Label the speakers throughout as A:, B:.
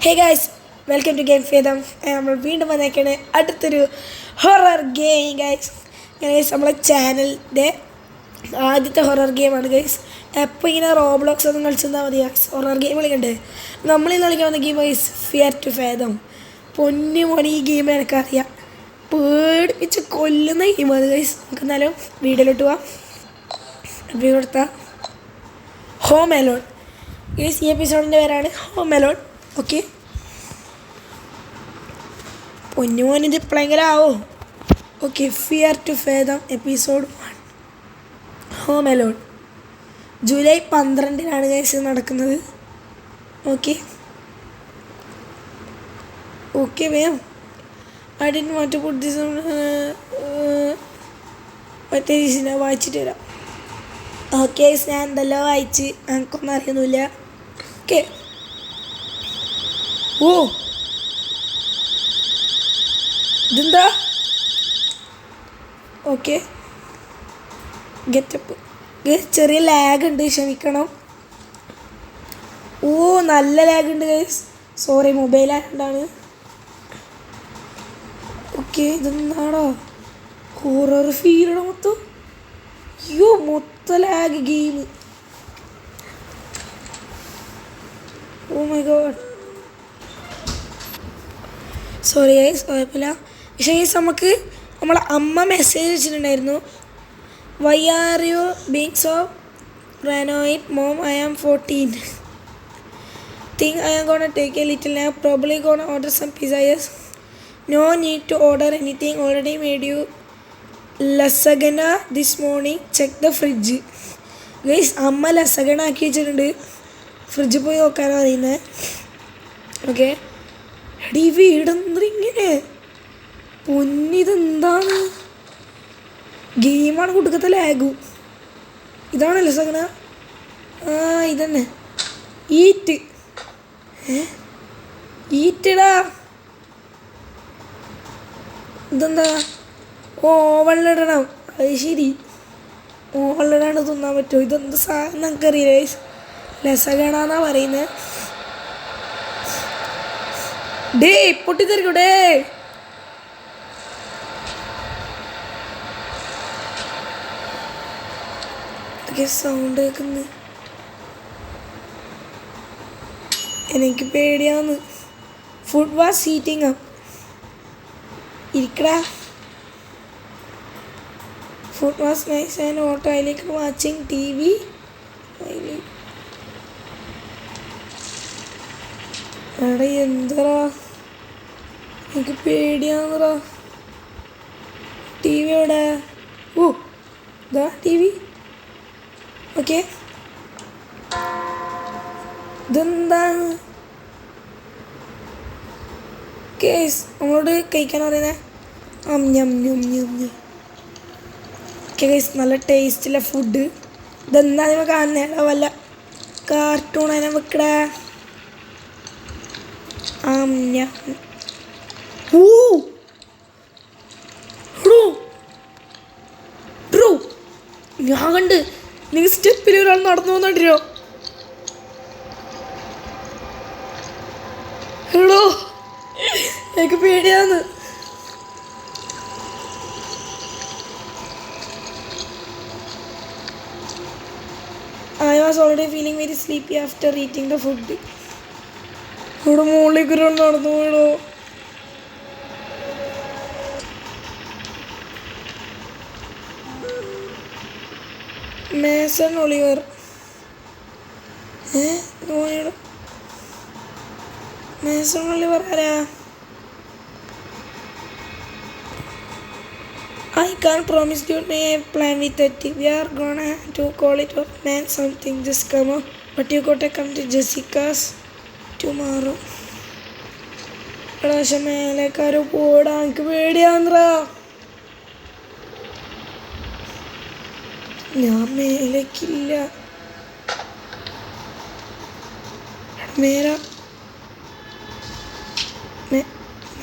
A: Hey guys, welcome to game Fathom. നമ്മൾ വീണ്ടും വന്നേക്കാണ് അടുത്തൊരു ഹൊറർ ഗെയിം ഗൈസ്. നമ്മളെ ചാനലിൻ്റെ ആദ്യത്തെ ഹൊറർ ഗെയിമാണ് ഗൈസ്. എപ്പോൾ ഇങ്ങനെ റോബ്ലോക്സ് ഒന്നും കളിച്ചെന്നാൽ മതി ഗൈസ്. Horror game കളിക്കണ്ടേ? നമ്മളിന്ന് കളിക്കുന്ന ഗെയിം ഗൈസ് ഫിയർ ടു ഫേദം. പൊന്നു മോണി, ഈ ഗെയിം എനിക്കറിയാം, പേടിപ്പിച്ച് കൊല്ലുന്ന ഗെയിമാണ് ഗൈസ്. നമുക്ക് എന്നാലും വീഡിയോയിലോട്ട് പോവാം. വീഡിയോ കൊടുത്താൽ ഹോം അലോൺ ഗൈസ്. ഈ എപ്പിസോഡിൻ്റെ പേരാണ് ഹോം അലോൺ. ഓക്കെ, പൊന്നുമോനിത് എപ്പോഴെങ്കിലും ആവോ? Okay, Fear to Fathom episode 1 Home Alone. July 12-നാണ് ഗൈസ് നടക്കുന്നത്. Okay okay when I didn't want to put this മറ്റേ രീതിയിൽ വായിച്ചിട്ട് വരാം. ഓക്കെ, ഞാൻ എന്തെല്ലാം വായിച്ച് എനിക്കൊന്നും അറിയുന്നില്ല. ഓക്കെ, ഓ ഇതെന്താ? Okay, getup. ചെറിയ ലാഗ് ഉണ്ട്, ക്ഷമിക്കണം. ഓ നല്ല ലാഗ് ഉണ്ട് ഗൈസ്, സോറി, മൊബൈൽ ആയതുകൊണ്ടാണ്. ഓക്കെ, ഇതെന്താണോ? ഹൊറർ ഫീലാണ് മൊത്തം. അയ്യോ, മൊത്തം lag game. Oh my God, sorry guys, കുഴപ്പമില്ല. പക്ഷേ ഗൈസ്, നമുക്ക് നമ്മളെ അമ്മ മെസ്സേജ് വെച്ചിട്ടുണ്ടായിരുന്നു. Why are you being so paranoid mom, I am 14. Think I am gonna take a little nap, probably gonna order some pizza. Yes, no need to order anything, already made you lasagna this morning, check the fridge. Guys, അമ്മ ലസഗണ ആക്കി വെച്ചിട്ടുണ്ട്, ഫ്രിഡ്ജിൽ പോയി നോക്കാനാണ് പറയുന്നത്. Okay, എടീ വീടെന്തിങ്ങനെ പൊന്നിതെന്താണ്? ഗെയിമാണ് കൊടുക്കത്തെ Lago. ഇതാണല്ലോ സഗണ. ആ ഇതന്നെ, ഈറ്റ്. ഈറ്റടാ, ഇതെന്താ? ഓവളിലിടണം. അത് ശരി, ഓവളിലിടാണ്ട് തിന്നാൻ പറ്റുമോ? ഇതെന്ത് സാധനം നമുക്കറിയില്ല. ലസഗണാന്നാ പറയുന്നത്. ഡേ പൊട്ടിത്തെറിക്കൂടേ. സൗണ്ട് കേൾക്കുന്നു, എനിക്ക് പേടിയാന്ന്. Food was heating up. ഇരിക്കടാ. Food was nice and hot. I like watching T V. എടാ എന്താ, എനിക്ക് പേടിയാന്നടാ. ടി വി എവിടെ? ഓ ഇതാ ടി വി. ഓക്കെ, ഇതെന്താണ്? കേസ് നമ്മളോട് കഴിക്കാൻ പറയുന്നത്. ഓക്കെ കേസ്, നല്ല ടേസ്റ്റുള്ള ഫുഡ്. ഇതെന്താ നിങ്ങൾ കാണുന്നേടാ? വല്ല കാർട്ടൂൺ അതിനെ വെക്കടാ. ഞാൻ കണ്ട് നിങ്ങൾ സ്റ്റെപ്പിൽ ഒരാൾ നടന്നു വന്നിട്ടോ. എടോ, എനിക്ക് പേടിയാന്ന്. I was already feeling very sleepy after eating the food. ഇവിടെ മുകളിലേക്ക് ഒരാൾ നടന്നു പോയടോ. Mason Oliver. മേസൺ ഒളിവർ ആരാ? I can't promise you may I plan with that. We are gonna to call it or plan something. Just come on. But you gotta come to Jessica's tomorrow. പക്ഷെ മേലേക്കാരോ പോടാ, എനിക്ക് പേടിയാന്ത്രാ. ഞാൻ മേലേക്കില്ല.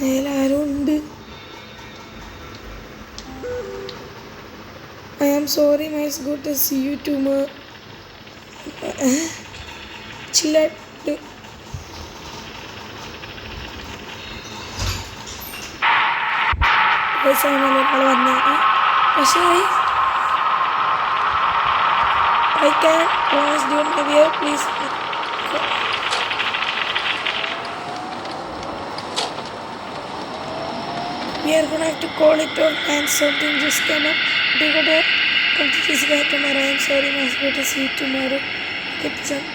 A: മേലാരും ഉണ്ട്. I am sorry, my it's good to see you tomorrow. Chill out. ദിവസമാണല്ലോ ഒരാൾ വന്നത്. പക്ഷേ I can promise don't behavior please. We are gonna have to call it on and something just came up. We gotta come to this guy tomorrow. I'm sorry, must go to see you tomorrow. Get some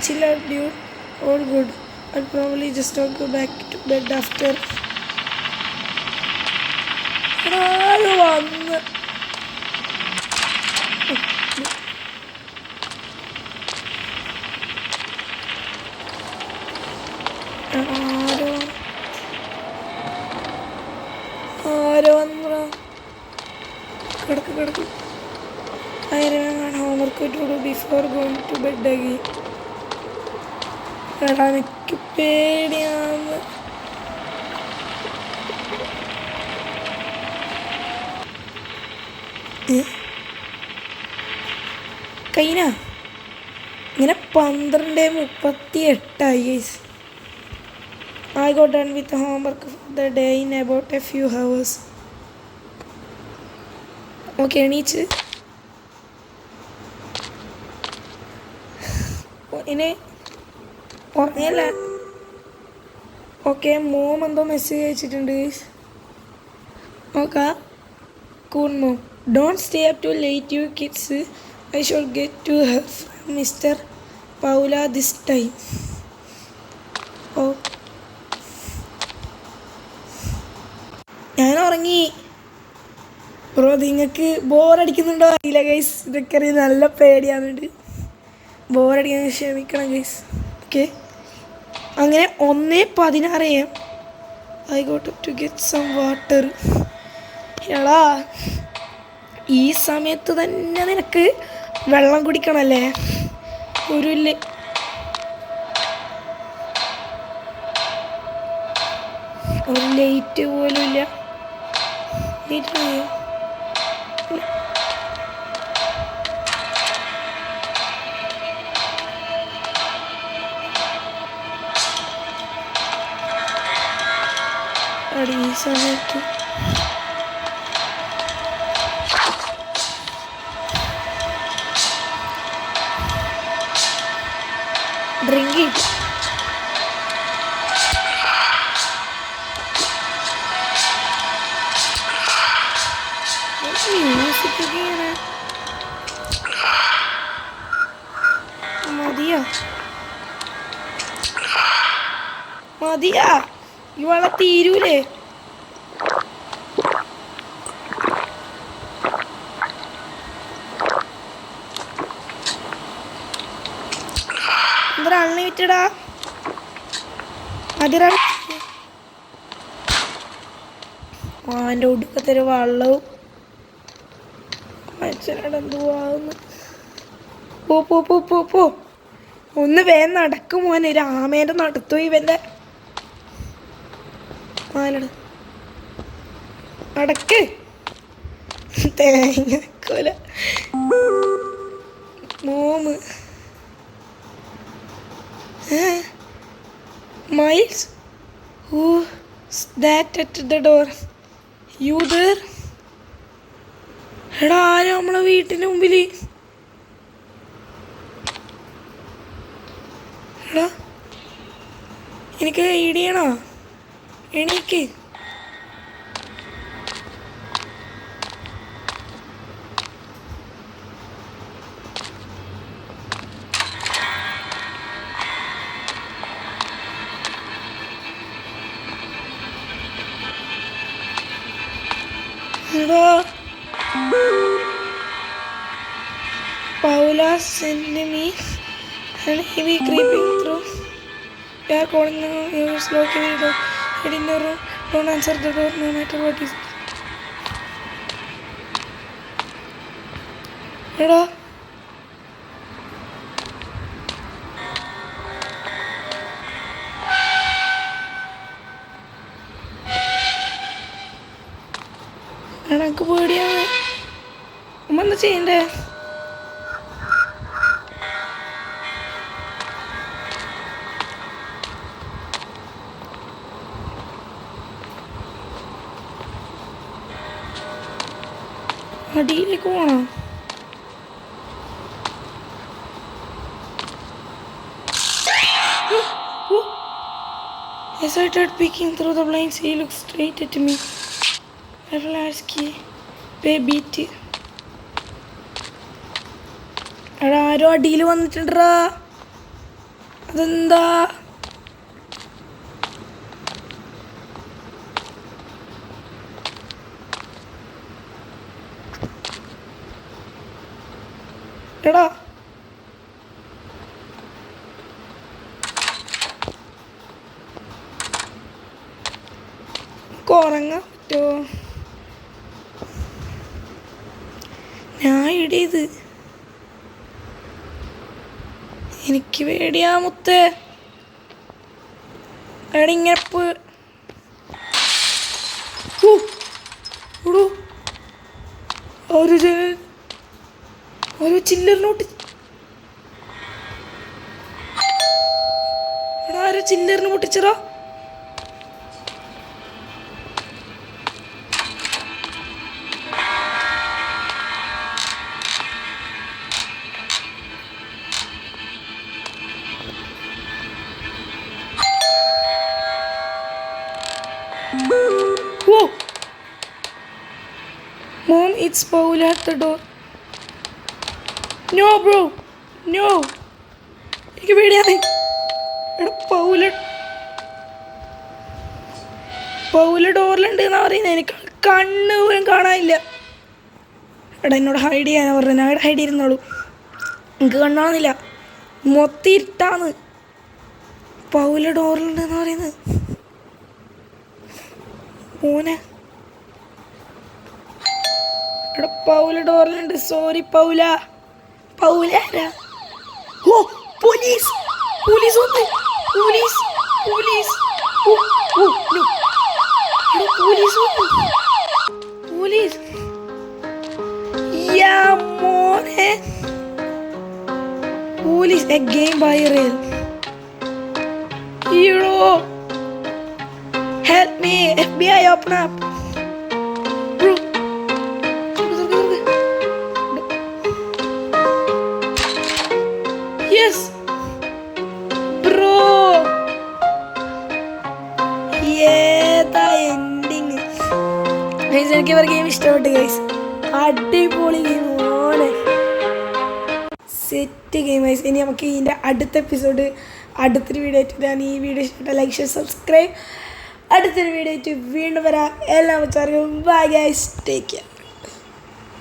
A: chill out, dude. All good. I'll probably just not go back to bed after. കിടക്ക്. I remember homework to do before going to bed again. എനിക്ക് പേടിയാണ്. കൈന ഇങ്ങനെ 12:38. I got done with the homework for the day in about a few hours. Okay എണീച്ച് ഇനി ഉറങ്ങിയല്ല. Okay mom എന്തോ message അയച്ചിട്ടുണ്ട്. നോക്കാം. കൂൺ mom don't stay up too late you kids. I should get to her from mister Paula this time. ഓ ഞാൻ ഉറങ്ങി. ബ്രോ നിങ്ങൾക്ക് ബോറടിക്കുന്നുണ്ടോ അറിയില്ല ഗൈസ്. ഇതൊക്കെ അറിയാൻ നല്ല പേടിയാകുന്നുണ്ട്. ബോറടിക്കാൻ ക്ഷമിക്കണം ഗൈസ്. ഓക്കെ അങ്ങനെ 1:16 AM. I got to get some water. എടാ ഈ സമയത്ത് തന്നെ നിനക്ക് വെള്ളം കുടിക്കണമല്ലേ? ഒരു ലൈറ്റ് പോലും ഇല്ല. ഈ സമയത്ത് ഡ്രിങ്ക് ചെയ്തു. മ്യൂസിക്കൊക്കെയാണ്. മതിയാ ഇവളെ തീരൂലേ? എന്താ അൺലിമിറ്റഡാ? അതിരാ എൻ്റെ ഒടുക്കത്തൊരു വെള്ളവും മനുഷ്യനോട് എന്തുവാന്ന്. പോ ഒന്ന് വേഗം നടക്കും മോനെ. രാമേൻ്റെ നടത്തു ഇവൻ്റെ മാനട് നടക്ക്. തേങ്ങ mom miles who's that at the door? You there? എടാ ആരും നമ്മളെ വീട്ടിൻ്റെ മുമ്പിൽ. എടാ എനിക്ക് ഇടിയണോ? എണീക്ക്. എടാ Paula sent me and heavy creeping through. We are calling now. You lock the door. Head in the room. Don't answer the door no matter what is. എടാ എനിക്ക് പേടിയാണ്. ഉമ്മ എന്താ ചെയ്യണ്ടേ? അടിയിലേക്ക് പോകണം. As I started peeking through the blinds, he looked straight at me. Everlasky, baby. എടാ ആരോ അടിയിൽ വന്നിട്ടുണ്ടാ. അതെന്താ? എടാ ഉറങ്ങാൻ പറ്റുമോ? ഞാൻ ഇടിയത് എനിക്ക് പേടിയാ മുത്തേ. എടിങ്ങപ്പ് ഒരു ചില്ലർ നോട്ട്. എടാ ഒരു ചില്ലറിന് പൊട്ടിച്ചറാ. Whoa! Mom, it's Paul at the door. No, bro. No. എനിക്ക് പേടിയാണ്. എടാ പൗല് ഡോറിലുണ്ട് എന്നാ പറയുന്നത്. എനിക്ക് കണ്ണ് പോലും കാണാനില്ല. എടാ എന്നോട് ഹൈഡ് ചെയ്യാനാ പറഞ്ഞത്. ഞാൻ ഹൈഡ് ചെയ്തിരുന്നോളൂ. എനിക്ക് കണ്ണാന്നില്ല. മൊത്തം ഇരുട്ടാന്ന്. പൗല് ഡോറിലുണ്ട് എന്നാ പറയുന്നത്. മോനെ എടാ പൗല ഡോറിലുണ്ട്. സോറി പൗല. പൗല ആരാ? ഓ പോലീസ്. പോലീസ് വന്ന്. പോലീസ് പോലീസ് പോലീസ് വന്നു. പോലീസ് യാ മോനെ. Police again by rail. Hero help me, FBI open up. Bro. Yes. Bro. Yeah, the ending. Guys, എനിക്ക് ഒരു ഗെയിം ഇഷ്ടപ്പെട്ടു ഗൈസ്. അടിപൊളി ഗെയിം ആണ്. Set game guys. ഇനി നമുക്ക് ഇതിൻ്റെ അടുത്ത എപ്പിസോഡ് അടുത്തൊരു വീഡിയോ ആയിട്ട് ഞാൻ ഈ വീഡിയോ ഇഷ്ടപ്പെട്ട ലൈക്ക് ഷെയർ സബ്സ്ക്രൈബ്. അടുത്തൊരു വീഡിയോ ആയിട്ട് വീണ്ടും വരാം. എല്ലാ മച്ചാർക്കും ബൈ ഗൈസ്. Take care.